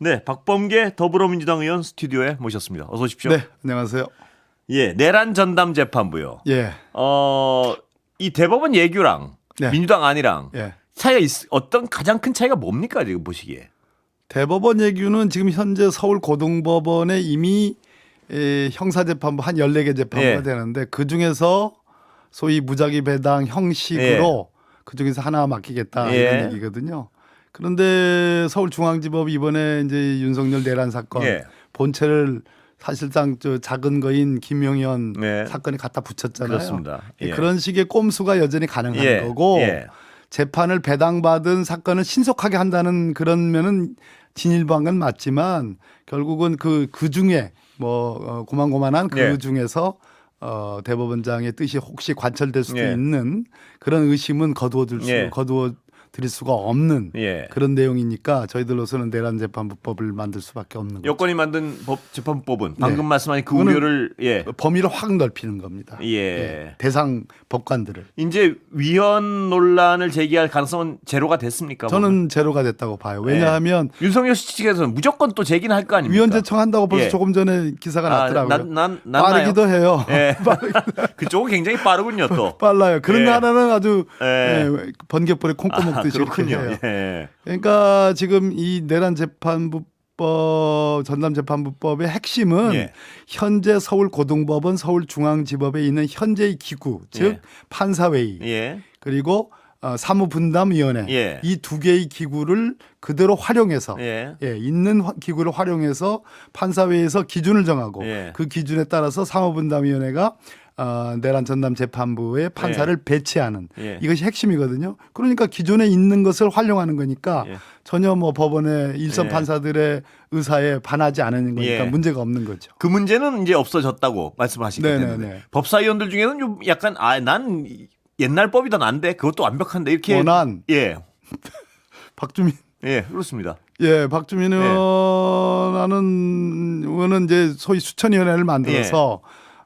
네, 박범계 더불어민주당 의원 스튜디오에 모셨습니다. 어서 오십시오. 네, 안녕하세요. 예, 내란 전담 재판부요. 예, 이 대법원 예규랑 네. 민주당 안이랑 예. 차이가 어떤 가장 큰 차이가 뭡니까 지금 보시기에? 대법원 예규는 지금 현재 서울 고등법원에 이미 형사재판부 한 14개 재판부가 예. 되는데 그 중에서 소위 무작위 배당 형식으로 그 중에서 하나 맡기겠다 예. 이런 얘기거든요. 그런데 서울중앙지법이 이번에 이제 윤석열 내란 사건 예. 본체를 사실상 저 작은 거인 김용현 네. 사건에 갖다 붙였잖아요. 그렇습니다. 예. 그런 식의 꼼수가 여전히 가능한 예. 거고 예. 재판을 배당받은 사건을 신속하게 한다는 그런 면은 진일보한 건 맞지만 결국은 그 중에 뭐 고만고만한 그 예. 중에서 대법원장의 뜻이 혹시 관철될 수도 예. 있는 그런 의심은 거두어 드릴 수가 없는 예. 그런 내용이니까 저희들로서는 내란 재판부법을 만들 수밖에 없는 거죠. 여권이 만든 재판법은 방금 네. 말씀하신 그 그거는 우려를 범위를 확 넓히는 겁니다. 예. 대상 법관들을. 이제 위헌 논란을 제기할 가능성은 제로가 됐습니까? 저는 제로가 됐다고 봐요. 왜냐하면 윤석열 씨 측에서는 무조건 또 제기는 할 거 아닙니까? 위헌 제청한다고 벌써 예. 조금 전에 기사가 났더라고요. 났나요? 빠르기도 해요. 예. 그쪽은 굉장히 빠르군요, 또. 빨라요. 그런 예. 거 하나는 아주 번개불에 아, 콩고 먹듯이 이렇게 그렇군요. 해요. 예. 그러니까 지금 이 내란 재판부법 전담 재판부법의 핵심은 예. 현재 서울 고등법원 서울중앙지법에 있는 현재의 기구 즉 예. 판사회의 예. 그리고 사무분담위원회 예. 이 두 개의 기구를 그대로 활용해서 예. 있는 기구를 활용해서 판사회에서 기준을 정하고 예. 그 기준에 따라서 사무분담위원회가 내란 전담 재판부에 판사를 배치하는 예. 이것이 핵심이거든요. 그러니까 기존에 있는 것을 활용하는 거니까 예. 전혀 뭐 법원의 일선 예. 판사들의 의사에 반하지 않은 거니까 예. 문제가 없는 거죠. 그 문제는 이제 없어졌다고 말씀하시기 네네네. 때문에 법사위원들 중에는 좀 약간 난 옛날 법이 더 난데 그것도 완벽한데 이렇게 원한 예. 박주민 예, 그렇습니다. 예, 박주민 의원은 이제 소위 수천위원회를 만들어서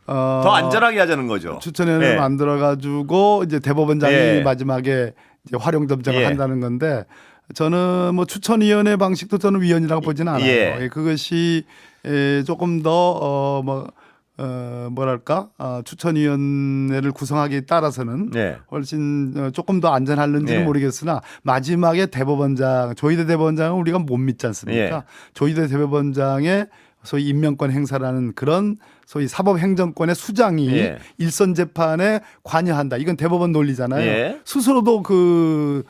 더 안전하게 하자는 거죠. 추천위원회를 예. 만들어 가지고 이제 대법원장이 예. 마지막에 이제 활용 점정을 예. 한다는 건데 저는 뭐 추천위원회 방식도 저는 위헌이라고 보지는 않아요. 예. 그것이 조금 더 뭐랄까 추천위원회를 구성하기에 따라서는 예. 훨씬 조금 더 안전할는지는 예. 모르겠으나 마지막에 대법원장 조희대 대법원장은 우리가 못 믿지 않습니까? 예. 조희대 대법원장의 소위 임명권 행사라는 그런 소위 사법행정권의 수장이 예. 일선 재판에 관여한다. 이건 대법원 논리잖아요. 예. 스스로도 그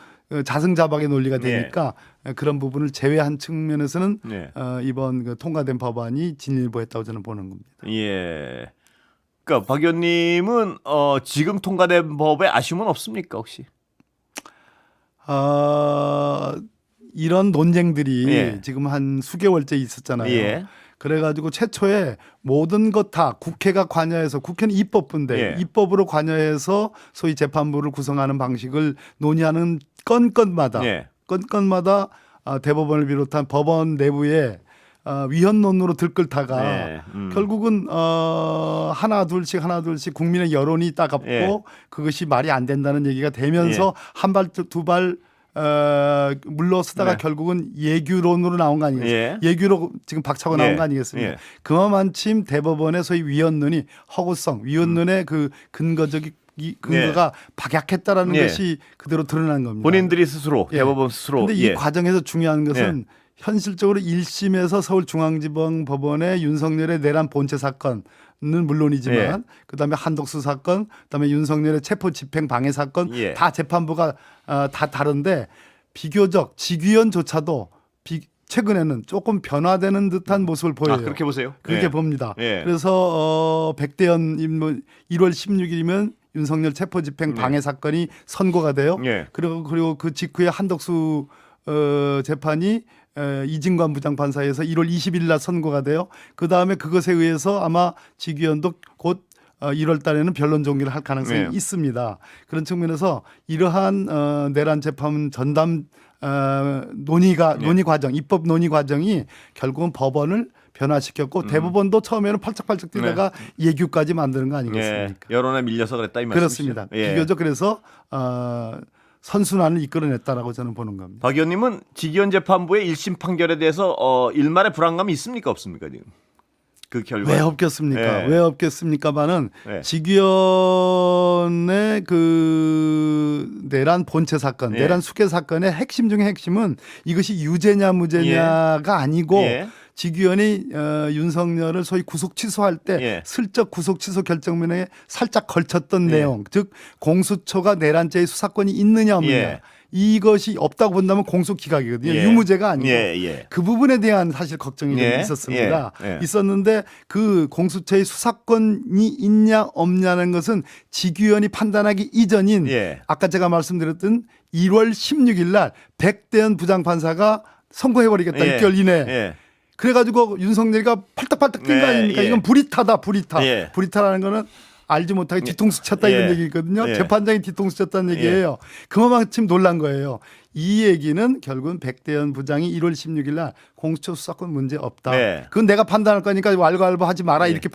자승자박의 논리가 되니까 그런 부분을 제외한 측면에서는 예. 이번 그 통과된 법안이 진일보했다고 저는 보는 겁니다. 예. 그러니까 박 의원님은 지금 통과된 법에 아쉬움은 없습니까 혹시? 이런 논쟁들이 예. 지금 한 수개월째 있었잖아요. 예. 그래가지고 최초에 모든 것 다 국회가 관여해서 국회는 입법부인데 예. 입법으로 관여해서 소위 재판부를 구성하는 방식을 논의하는 건건마다 예. 대법원을 비롯한 법원 내부에 위헌론으로 들끓다가 예. 결국은 하나 둘씩 국민의 여론이 따갑고 예. 그것이 말이 안 된다는 얘기가 되면서 한 발 두 발 물러서다가 네. 결국은 예규론으로 나온 거 아니겠습니까? 예. 예규로 지금 박차고 나온 예. 거 아니겠습니까? 예. 그만큼 대법원의 소위 위헌론이 허구성, 위헌론의 그 근거가 박약했다라는 예. 것이 그대로 드러난 겁니다. 본인들이 스스로 예. 대법원 스스로 근데 이 과정에서 중요한 것은 현실적으로 1심에서 서울중앙지법법원의 윤석열의 내란 본체 사건은 물론이지만 예. 그다음에 한덕수 사건, 그다음에 윤석열의 체포 집행 방해 사건 예. 다 재판부가 다 다른데 비교적 직위원조차도 최근에는 조금 변화되는 듯한 모습을 보여요. 그렇게 보세요. 그렇게 예. 봅니다. 예. 그래서 백대현 1월 16일이면 윤석열 체포 집행 방해 사건이 선고가 돼요. 예. 그리고 그 직후에 한덕수 재판이 이진관 부장판사에서 1월 20일 날 선고가 돼요. 그 다음에 그것에 의해서 아마 직위원도 곧 1월 달에는 변론 종기를 할 가능성이 네. 있습니다. 그런 측면에서 이러한 내란 재판 전담 논의 과정, 입법 논의 과정이 결국은 법원을 변화시켰고 대법원도 처음에는 팔짝팔짝 뛰다가 예규까지 만드는 거 아니겠습니까? 여론에 밀려서 그랬다 이 말씀이시죠? 그렇습니다. 비교적 그래서 선순환을 이끌어냈다라고 저는 보는 겁니다. 박 의원님은 직위원 재판부의 1심 판결에 대해서 일말의 불안감이 있습니까 없습니까 지금? 그 결과 왜 없겠습니까? 예. 왜 없겠습니까만은 예. 직위원의 그 내란 본체 사건, 예. 내란 수괴 사건의 핵심 중에 핵심은 이것이 유죄냐 무죄냐가 아니고 예. 직위원이 윤석열을 소위 구속 취소할 때 예. 슬쩍 구속 취소 결정문에 살짝 걸쳤던 예. 내용, 즉 공수처가 내란죄의 수사권이 있느냐 없느냐 예. 이것이 없다고 본다면 공소 기각이거든요. 예. 유무죄가 아니고 예. 예. 그 부분에 대한 사실 걱정이 좀 예. 있었습니다. 예. 예. 있었는데 그 공수처의 수사권이 있냐 없냐는 것은 직위원이 판단하기 이전인 예. 아까 제가 말씀드렸던 1월 16일 날 백대현 부장판사가 선고해버리겠다. 예. 6개월 이내에. 예. 그래가지고 윤석열이가 팔딱팔딱 뛴 거 네, 아닙니까? 예. 이건 불이타다, 불이타. 예. 불이타라는 거는 알지 못하게 뒤통수 쳤다 예. 이런 얘기거든요. 예. 재판장이 뒤통수 쳤다는 얘기예요. 그만큼 놀란 거예요. 이 얘기는 결국은 백대현 부장이 1월 16일 날 공수처 수사권 문제 없다. 예. 그건 내가 판단할 거니까 왈가왈부 하지 마라 예. 이렇게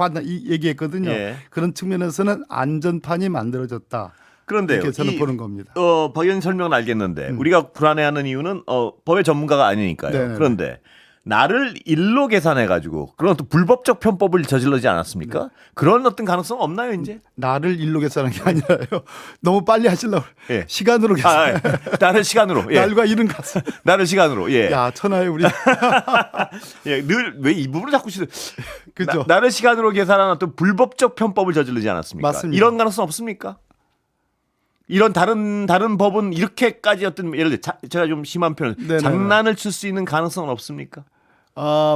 얘기했거든요. 예. 그런 측면에서는 안전판이 만들어졌다. 그런데요. 이렇게 저는 보는 겁니다. 박 의원 설명은 알겠는데 우리가 불안해하는 이유는 법의 전문가가 아니니까요. 네네네. 그런데 나를 일로 계산해 가지고 그런 또 불법적 편법을 저질러지 않았습니까? 네. 그런 어떤 가능성 없나요, 이제? 나를 일로 계산한 게 아니라요. 너무 빨리 하시려고. 예. 시간으로 계산. 나를 시간으로. 예. 날과 일은 같습. 나를 시간으로. 예. 야, 천하에 우리. 예. 늘 왜 이 부분을 자꾸 그죠. 나를 시간으로 계산하는 어떤 불법적 편법을 저지르지 않았습니까? 맞습니다. 이런 가능성 없습니까? 이런 다른 법은 이렇게까지 어떤 예를 들어 제가 좀 심한 표현 네네네. 장난을 칠 수 있는 가능성은 없습니까?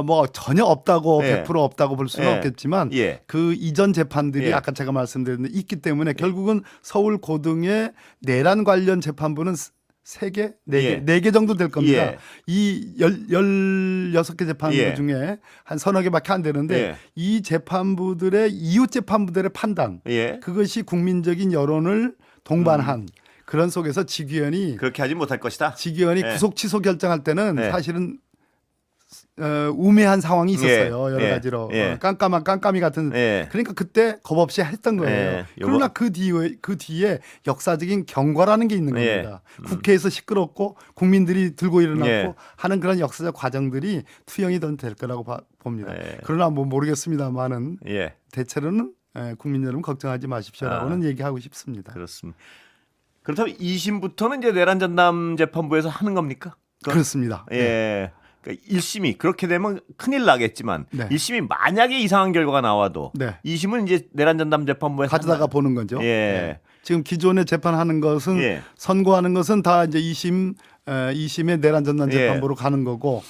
뭐 전혀 없다고 예. 100% 없다고 볼 수는 예. 없겠지만 예. 그 이전 재판들이 예. 아까 제가 말씀드렸는데 있기 때문에 결국은 서울 고등의 내란 관련 재판부는 3개, 4개, 예. 4개 정도 될 겁니다. 예. 이 16개 재판부 예. 중에 한 서너 개밖에 안 되는데 예. 이 재판부들의 이웃 재판부들의 판단 예. 그것이 국민적인 여론을 동반한 그런 속에서 직위원이 그렇게 하지 못할 것이다. 예. 구속 취소 결정할 때는 예. 사실은 우매한 상황이 있었어요. 예. 여러 예. 가지로 예. 깜깜이 같은. 예. 그러니까 그때 겁 없이 했던 거예요. 예. 그러나 그 뒤에 역사적인 경과라는 게 있는 예. 겁니다. 국회에서 시끄럽고 국민들이 들고 일어났고 예. 하는 그런 역사적 과정들이 투영이 될 거라고 봅니다. 예. 그러나 뭐 모르겠습니다만은 예. 대체로는 국민 여러분 걱정하지 마십시오라고는 얘기하고 싶습니다. 그렇습니다. 그렇다면 2심부터는 이제 내란 전담 재판부에서 하는 겁니까? 그렇습니다. 예. 그러니까 1심이 그렇게 되면 큰일 나겠지만 네. 1심이 만약에 이상한 결과가 나와도 네. 2심은 이제 내란 전담 재판부에서 가져다가 보는 거죠. 예. 네. 지금 기존에 재판하는 것은 예. 선고하는 것은 다 이제 2심의 내란 전담 예. 재판부로 가는 거고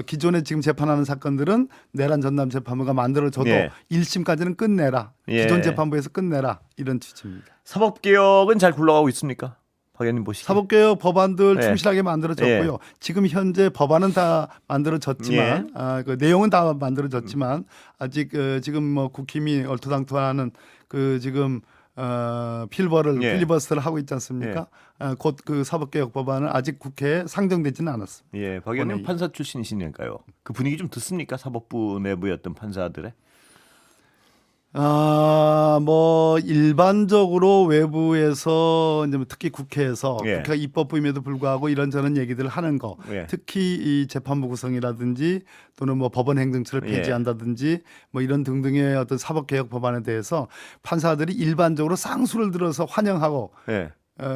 기존에 지금 재판하는 사건들은 내란 전담 재판부가 만들어져도 예. 1심까지는 끝내라. 예. 기존 재판부에서 끝내라. 이런 취지입니다. 사법개혁은 잘 굴러가고 있습니까? 박 의원님 보시기에. 사법개혁 법안들 예. 충실하게 만들어졌고요. 지금 현재 법안은 다 만들어졌지만 그 내용은 다 만들어졌지만 아직 지금 뭐 국힘이 얼토당토하는 그 지금 필리버스터를 하고 있지 않습니까? 곧 그 사법개혁 법안은 아직 국회에 상정되지는 않았습니다. 예, 박 의원님 본회의. 판사 출신이시니까요. 그 분위기 좀 듣습니까? 사법부 내부의 어떤 판사들의? 뭐 일반적으로 외부에서 이제 뭐 특히 국회에서 예. 국회가 입법부임에도 불구하고 이런저런 얘기들을 하는 거, 예. 특히 이 재판부 구성이라든지 또는 뭐 법원 행정처를 예. 폐지한다든지 뭐 이런 등등의 어떤 사법개혁 법안에 대해서 판사들이 일반적으로 쌍수를 들어서 환영하고 예.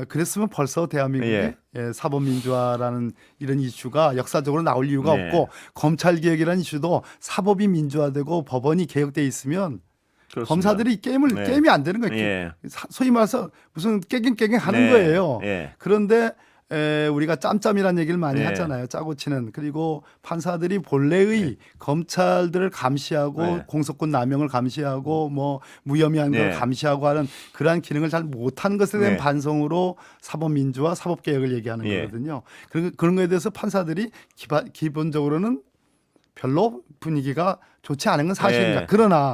그랬으면 벌써 대한민국의 사법민주화라는 이런 이슈가 역사적으로 나올 이유가 네. 없고 검찰개혁이라는 이슈도 사법이 민주화되고 법원이 개혁돼 있으면 그렇습니다. 검사들이 게임이 안 되는 거예요. 예. 소위 말해서 무슨 깨갱 하는 네. 거예요. 예. 그런데 우리가 짬짬이라는 얘기를 많이 네. 하잖아요. 짜고 치는. 그리고 판사들이 본래의 검찰들을 감시하고 네. 공소권 남용을 감시하고 뭐 무혐의한 걸 네. 감시하고 하는 그러한 기능을 잘 못한 것에 대한 네. 반성으로 사법민주화, 사법개혁을 얘기하는 예. 거거든요. 그런 거에 대해서 판사들이 기본적으로는 별로 분위기가 좋지 않은 건 사실입니다.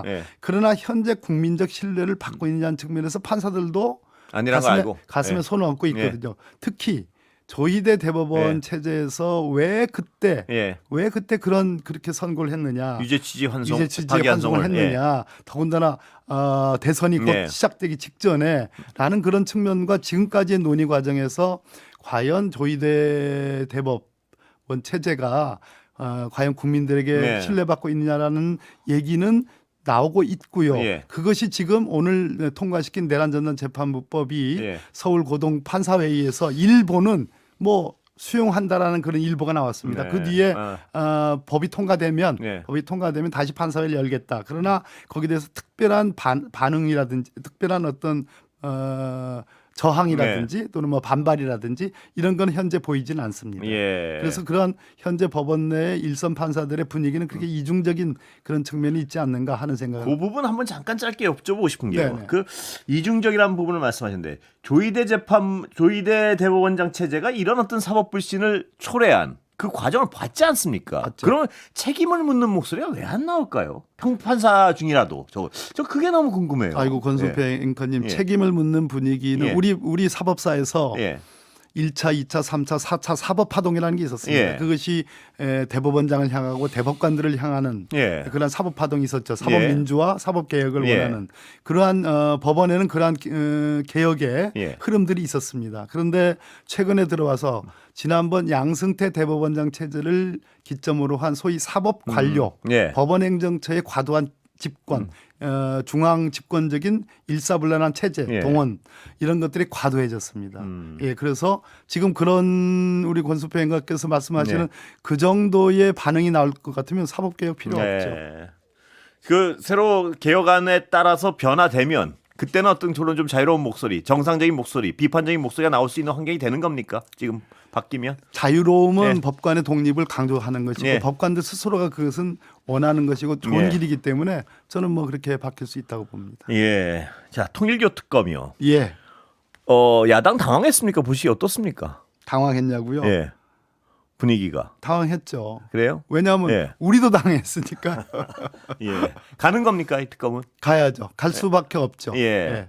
예. 그러나 현재 국민적 신뢰를 받고 있는 측면에서 판사들도 아니란 거 알고. 가슴에 예. 손을 얹고 있거든요. 특히 조희대 대법원 예. 체제에서 왜 그때 예. 그렇게 선고를 했느냐? 유죄 취지 환송, 유죄 취지에 파기환송을 환송을 했느냐? 더군다나 대선이 곧 예. 시작되기 직전에라는 그런 측면과 지금까지의 논의 과정에서 과연 조희대 대법원 체제가 과연 국민들에게 네. 신뢰받고 있느냐라는 얘기는 나오고 있고요. 예. 그것이 지금 오늘 통과시킨 내란전단 재판부법이 예. 서울 고동 판사회의에서 일본은 뭐 수용한다라는 그런 일보가 나왔습니다. 네. 그 뒤에 법이 통과되면 예. 다시 판사회를 열겠다. 그러나 거기에 대해서 특별한 반응이라든지 특별한 어떤 저항이라든지 또는 뭐 반발이라든지 이런 건 현재 보이지는 않습니다. 예. 그래서 그런 현재 법원 내 일선 판사들의 분위기는 그렇게 이중적인 그런 측면이 있지 않는가 하는 생각을. 그 부분 한번 잠깐 짧게 여쭤보고 싶은 게요. 네네. 그 이중적이라는 부분을 말씀하셨는데 조희대 대법원장 체제가 이런 어떤 사법 불신을 초래한 그 과정을 봤지 않습니까? 봤죠. 그러면 책임을 묻는 목소리가 왜 안 나올까요? 평판사 중이라도 저 그게 너무 궁금해요. 아이고 권순패 앵커님 예. 책임을 묻는 분위기는 예. 우리 사법사에서 예. 1차, 2차, 3차, 4차 사법파동이라는 게 있었습니다. 예. 그것이 대법원장을 향하고 대법관들을 향하는 예. 그런 사법파동이 있었죠. 사법민주화, 사법개혁을 예. 원하는 그러한 법원에는 그러한 개혁의 예. 흐름들이 있었습니다. 그런데 최근에 들어와서 지난번 양승태 대법원장 체제를 기점으로 한 소위 사법관료, 예. 법원행정처의 과도한 집권, 중앙 집권적인 일사불란한 체제, 예. 동원 이런 것들이 과도해졌습니다. 예, 그래서 지금 그런 우리 권수표 행각께서 말씀하시는 네. 그 정도의 반응이 나올 것 같으면 사법개혁 필요 없죠. 네. 그 새로 개혁안에 따라서 변화되면 그때는 어떤 저런 좀 자유로운 목소리, 정상적인 목소리, 비판적인 목소리가 나올 수 있는 환경이 되는 겁니까? 지금 바뀌면? 자유로움은 네. 법관의 독립을 강조하는 것이고 네. 법관들 스스로가 그것은 원하는 것이고 좋은 네. 길이기 때문에 저는 뭐 그렇게 바뀔 수 있다고 봅니다. 예. 자, 통일교 특검이요. 예, 야당 당황했습니까? 보시기 어떻습니까? 당황했냐고요? 예. 분위기가. 당황했죠. 그래요? 왜냐하면 예. 우리도 당했으니까 예. 가는 겁니까? 이 특검은? 가야죠. 갈 수밖에 없죠. 예.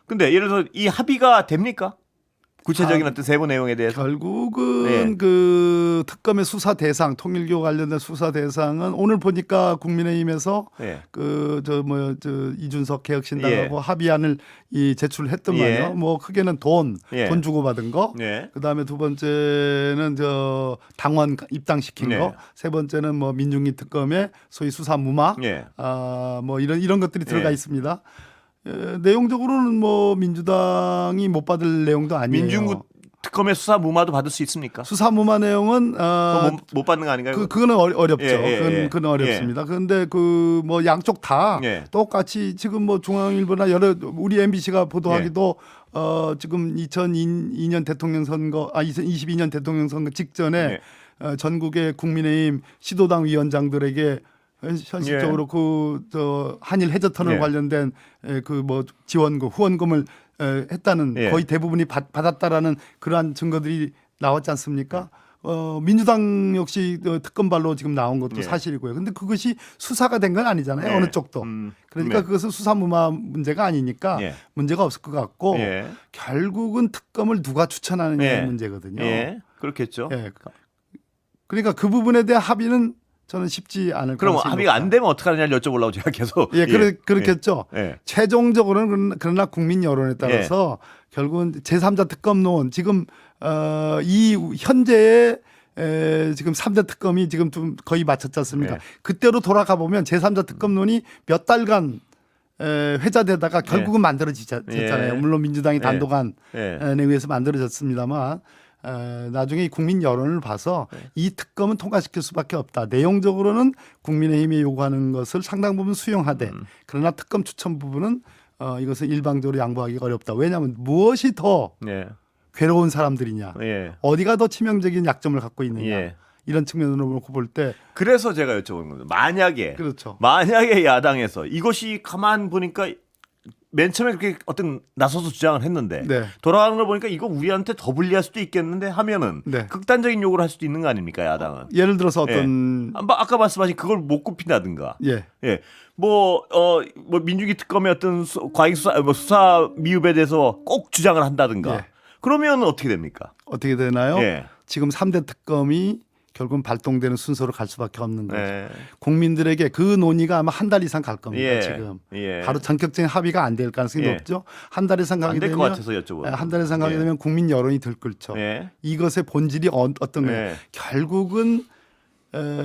근데 예를 들어서 이 합의가 됩니까? 구체적인 어떤 세부 내용에 대해서. 결국은 예. 그 특검의 수사 대상, 통일교 관련된 수사 대상은 오늘 보니까 국민의힘에서 예. 이준석 개혁신당하고 예. 합의안을 제출했더만요. 예. 뭐 크게는 돈 예. 주고 받은 거. 예. 그다음에 두 번째는 당원 입당시킨 네. 거. 세 번째는 뭐 민중기 특검의 소위 수사 무마. 예. 뭐 이런 것들이 들어가 예. 있습니다. 내용적으로는 뭐 민주당이 못 받을 내용도 아니에요. 민중구 특검의 수사 무마도 받을 수 있습니까? 수사 무마 내용은 못 받는 거 아닌가요? 그거는 어렵죠. 예. 그건 어렵습니다. 그런데 그 뭐 양쪽 다 예. 똑같이 지금 뭐 중앙일보나 여러 우리 MBC가 보도하기도 지금 2002년 대통령 선거 2022년 대통령 선거 직전에 전국의 국민의힘 시도당 위원장들에게 현실적으로 한일 해저 터널 예. 관련된 그 뭐 지원금 후원금을 했다는 예. 거의 대부분이 받았다라는 그러한 증거들이 나왔지 않습니까? 민주당 역시 특검발로 지금 나온 것도 예. 사실이고요. 근데 그것이 수사가 된 건 아니잖아요. 예. 어느 쪽도. 그러니까 네. 그것은 수사무마 문제가 아니니까 예. 문제가 없을 것 같고 예. 결국은 특검을 누가 추천하느냐의 예. 문제거든요. 예. 그렇겠죠. 예. 그러니까 그 부분에 대한 합의는 저는 쉽지 않을 그럼 가능성이 합의가 높다. 안 되면 어떻게 하느냐를 여쭤보려고 제가 계속. 그렇겠죠. 예. 최종적으로는 그러나 국민 여론에 따라서 결국은 제3자 특검론 지금 이 현재의 지금 3대 특검이 지금 좀 거의 마쳤지 않습니까? 예. 그때로 돌아가 보면 제3자 특검론이 몇 달간 회자되다가 결국은 만들어졌잖아요. 예. 물론 민주당이 예. 단독안에 예. 의해서 만들어졌습니다만 나중에 이 국민 여론을 봐서 이 특검은 통과시킬 수밖에 없다. 내용적으로는 국민의힘이 요구하는 것을 상당 부분 수용하되 그러나 특검 추천 부분은 이것은 일방적으로 양보하기가 어렵다. 왜냐하면 무엇이 더 예. 괴로운 사람들이냐, 예. 어디가 더 치명적인 약점을 갖고 있느냐 예. 이런 측면으로 놓고 볼 때 그래서 제가 여쭤보는 겁니다. 그렇죠. 만약에 야당에서 이것이 가만 보니까 맨 처음에 그렇게 어떤 나서서 주장을 했는데 네. 돌아가는 걸 보니까 이거 우리한테 더 불리할 수도 있겠는데 하면은 네. 극단적인 요구를 할 수도 있는 거 아닙니까 야당은? 예를 들어서 어떤 아까 말씀하신 그걸 못 굽힌다든가. 예. 예. 뭐 민주기 특검의 어떤 과잉 수사, 수사 미흡에 대해서 꼭 주장을 한다든가. 예. 그러면 어떻게 됩니까? 어떻게 되나요? 예. 지금 3대 특검이 결국은 발동되는 순서로 갈 수밖에 없는 거죠. 예. 국민들에게 그 논의가 아마 한 달 이상 갈 겁니다. 예. 지금 예. 바로 전격적인 합의가 안 될 가능성이 예. 높죠. 한 달 이상 가게 안 될 것 되면 같아서 여쭤보는. 한 달 이상 가게 예. 되면 국민 여론이 들끓죠. 예. 이것의 본질이 어떤 거예요? 예. 결국은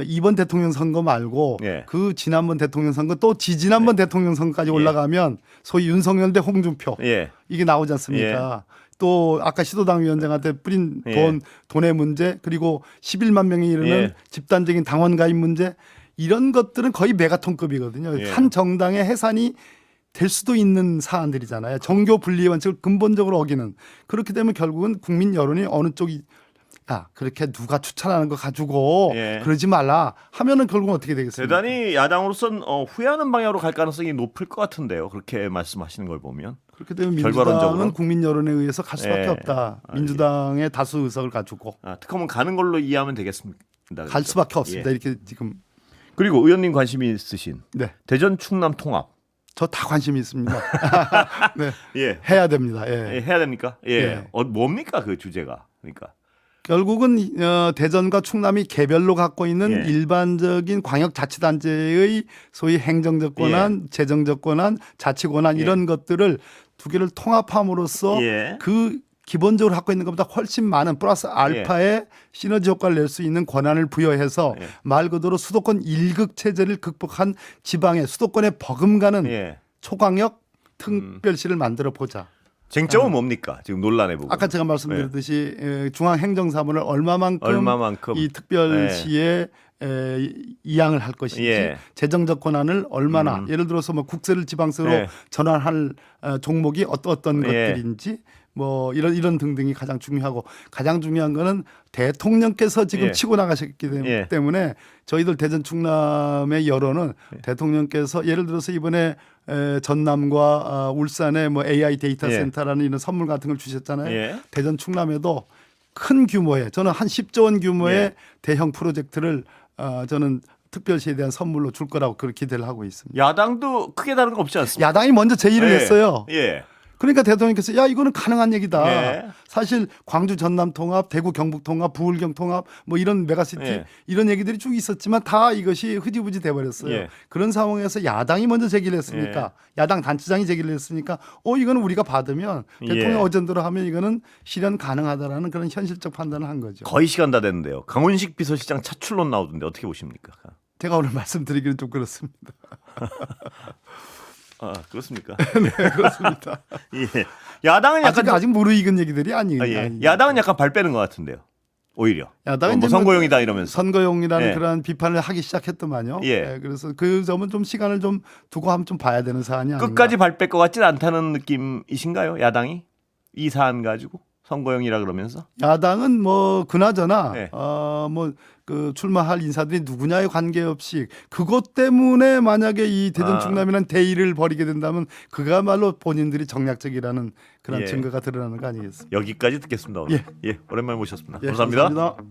이번 대통령 선거 말고 예. 그 지난번 대통령 선거 또 지지난번 대통령 선거까지 올라가면 소위 윤석열 대 홍준표 예. 이게 나오지 않습니까? 또 아까 시도당 위원장한테 뿌린 예. 돈의 문제 그리고 11만 명에 이르는 예. 집단적인 당원 가입 문제 이런 것들은 거의 메가톤급이거든요. 예. 한 정당의 해산이 될 수도 있는 사안들이잖아요. 정교 분리의 원칙을 근본적으로 어기는 그렇게 되면 결국은 국민 여론이 어느 쪽이 그렇게 누가 추천하는 거 가지고 예. 그러지 말라 하면은 결국은 어떻게 되겠습니까? 대단히 야당으로선 후회하는 방향으로 갈 가능성이 높을 것 같은데요. 그렇게 말씀하시는 걸 보면. 그렇게 되면 결과론적으로? 민주당은 국민 여론에 의해서 갈 수밖에 예. 없다. 민주당의 다수 의석을 가지고 특검은 가는 걸로 이해하면 되겠습니다. 갈 그렇죠? 수밖에 없습니다. 예. 이렇게 지금 그리고 의원님 관심이 있으신 네. 대전 충남 통합. 저 다 관심이 있습니다. 네. 예. 해야 됩니다. 예. 예, 해야 됩니까? 예. 예. 뭡니까 그 주제가? 그러니까. 결국은 대전과 충남이 개별로 갖고 있는 예. 일반적인 광역자치단체의 소위 행정적 권한, 재정적 권한, 자치 권한 이런 것들을 두 개를 통합함으로써 예. 그 기본적으로 갖고 있는 것보다 훨씬 많은 플러스 알파의 시너지 효과를 낼 수 있는 권한을 부여해서 예. 말 그대로 수도권 일극 체제를 극복한 지방의 수도권에 버금가는 예. 초광역 특별시를 만들어 보자. 쟁점은 뭡니까? 지금 논란의 부분. 아까 제가 말씀드렸듯이 중앙행정사무를 얼마만큼 이 특별시에 이양을 할 것인지 예. 재정적 권한을 얼마나 예를 들어서 뭐 국세를 지방세로 예. 전환할 종목이 어떤 예. 것들인지 뭐 이런 등등이 가장 중요하고 가장 중요한 거는 대통령께서 지금 예. 치고 나가셨기 예. 때문에 저희들 대전 충남의 여론은 대통령께서 예를 들어서 이번에 전남과 울산에 뭐 AI 데이터 예. 센터라는 이런 선물 같은 걸 주셨잖아요. 예. 대전 충남에도 큰 규모의 저는 한 10조 원 규모의 예. 대형 프로젝트를 저는 특별시에 대한 선물로 줄 거라고 그렇게 기대를 하고 있습니다. 야당도 크게 다른 거 없지 않습니까? 야당이 먼저 제의를 예. 했어요. 예. 그러니까 대통령께서 야 이거는 가능한 얘기다. 예. 사실 광주 전남 통합, 대구 경북 통합, 부울경 통합 뭐 이런 메가시티 예. 이런 얘기들이 쭉 있었지만 다 이것이 흐지부지 돼버렸어요. 예. 그런 상황에서 야당이 먼저 제기를 했으니까 야당 단체장이 제기를 했으니까 이거는 우리가 받으면 대통령 예. 어젠대로 하면 이거는 실현 가능하다라는 그런 현실적 판단을 한 거죠. 거의 시간 다 됐는데요. 강훈식 비서실장 차출론 나오던데 어떻게 보십니까? 제가 오늘 말씀드리기는 좀 그렇습니다. 그렇습니까? 네, 그렇습니다. 예. 야당은 약간 아직 무르익은 얘기들이 아니에요. 예. 야당은 약간 발 빼는 것 같은데요. 오히려. 야당은 뭐 이제 선거용이다 이러면서. 선거용이라는 예. 그런 비판을 하기 시작했더만요. 예. 그래서 그 점은 좀 시간을 좀 두고 한번 좀 봐야 되는 사안이 아닌가. 끝까지 발 뺄 것 같지는 않다는 느낌이신가요? 야당이 이 사안 가지고 선거용이라 그러면서. 야당은 뭐 그나저나 예. 뭐 그 출마할 인사들이 누구냐에 관계없이 그것 때문에 만약에 이 대전 충남이라는 대의를 벌이게 된다면 그야말로 본인들이 정략적이라는 그런 예. 증거가 드러나는 거 아니겠습니까? 여기까지 듣겠습니다. 오늘. 예. 예. 오랜만에 모셨습니다. 예, 감사합니다. 감사합니다.